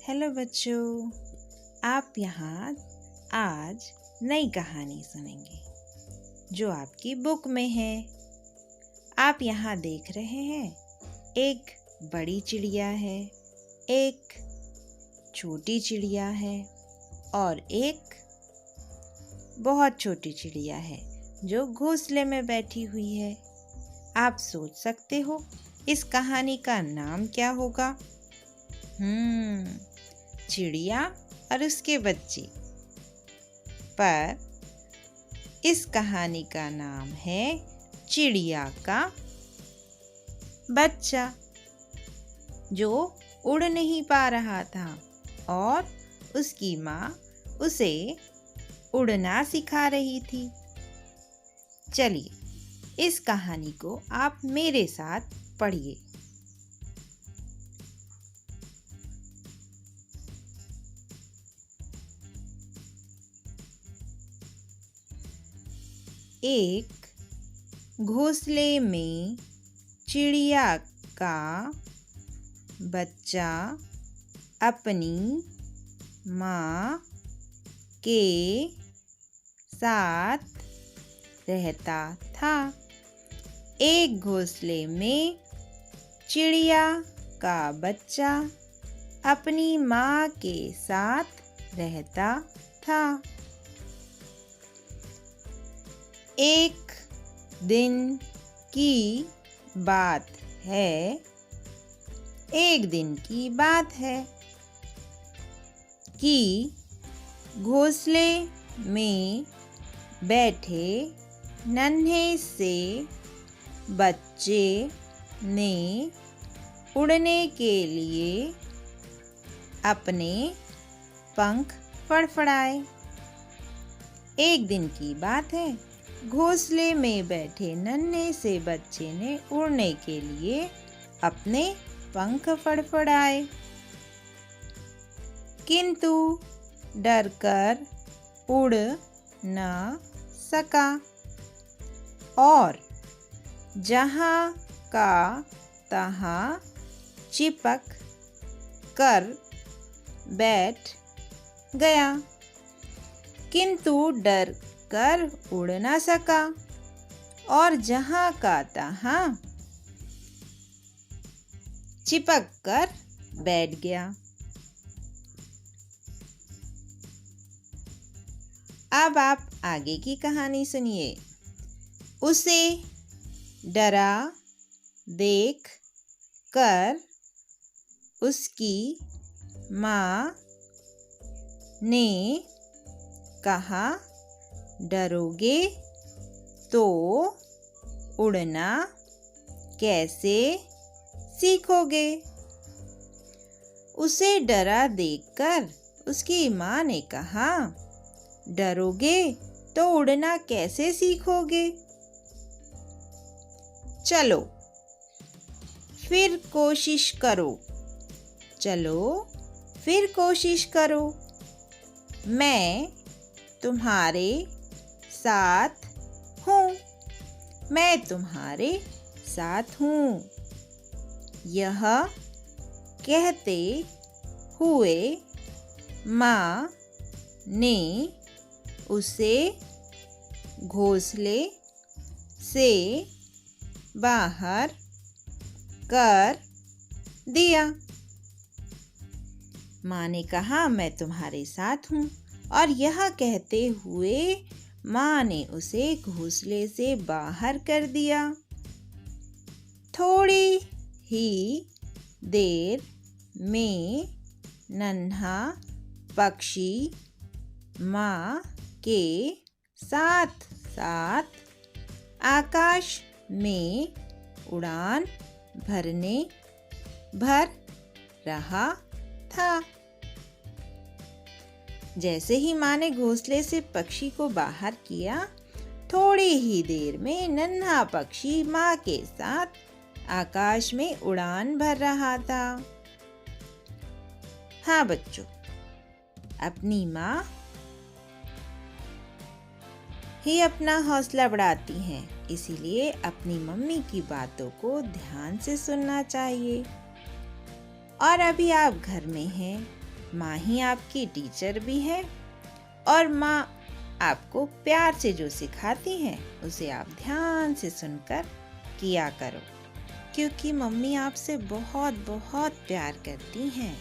Hello बच्चों, आप यहाँ आज नई कहानी सुनेंगे जो आपकी बुक में है। आप यहाँ देख रहे हैं, एक बड़ी चिड़िया है, एक छोटी चिड़िया है और एक बहुत छोटी चिड़िया है जो घोंसले में बैठी हुई है। आप सोच सकते हो इस कहानी का नाम क्या होगा? चिड़िया और उसके बच्चे। पर इस कहानी का नाम है चिड़िया का बच्चा जो उड़ नहीं पा रहा था और उसकी माँ उसे उड़ना सिखा रही थी। चलिए इस कहानी को आप मेरे साथ पढ़िए। एक घोंसले में चिड़िया का बच्चा अपनी माँ के साथ रहता था। एक घोंसले में चिड़िया का बच्चा अपनी माँ के साथ रहता था। एक दिन की बात है। एक दिन की बात है कि घोंसले में बैठे नन्हे से बच्चे ने उड़ने के लिए अपने पंख फड़फड़ाए। एक दिन की बात है, घोंसले में बैठे नन्हे से बच्चे ने उड़ने के लिए अपने पंख फड़फड़ाए, किंतु डरकर उड़ न सका और जहाँ का तहाँ चिपक कर बैठ गया, किंतु डर कर उड़ न सका और जहाँ का तहाँ चिपक कर बैठ गया। अब आप आगे की कहानी सुनिए। उसे डरा देख कर उसकी माँ ने कहा, डरोगे तो उड़ना कैसे सीखोगे? उसे डरा देखकर उसकी माँ ने कहा, डरोगे तो उड़ना कैसे सीखोगे? चलो फिर कोशिश करो। चलो फिर कोशिश करो। मैं तुम्हारे साथ हूँ। मैं तुम्हारे साथ हूँ। यह कहते हुए माँ ने उसे घोंसले से बाहर कर दिया। माँ ने कहा, मैं तुम्हारे साथ हूँ, और यह कहते हुए माँ ने उसे घोंसले से बाहर कर दिया। थोड़ी ही देर में नन्हा पक्षी माँ के साथ साथ आकाश में उड़ान भर रहा था। जैसे ही माँ ने घोंसले से पक्षी को बाहर किया, थोड़ी ही देर में नन्हा पक्षी माँ के साथ आकाश में उड़ान भर रहा था। हाँ बच्चों, अपनी माँ ही अपना हौसला बढ़ाती हैं, इसीलिए अपनी मम्मी की बातों को ध्यान से सुनना चाहिए। और अभी आप घर में हैं माँ ही आपकी टीचर भी है और माँ आपको प्यार से जो सिखाती हैं उसे आप ध्यान से सुनकर किया करो, क्योंकि मम्मी आपसे बहुत बहुत प्यार करती हैं।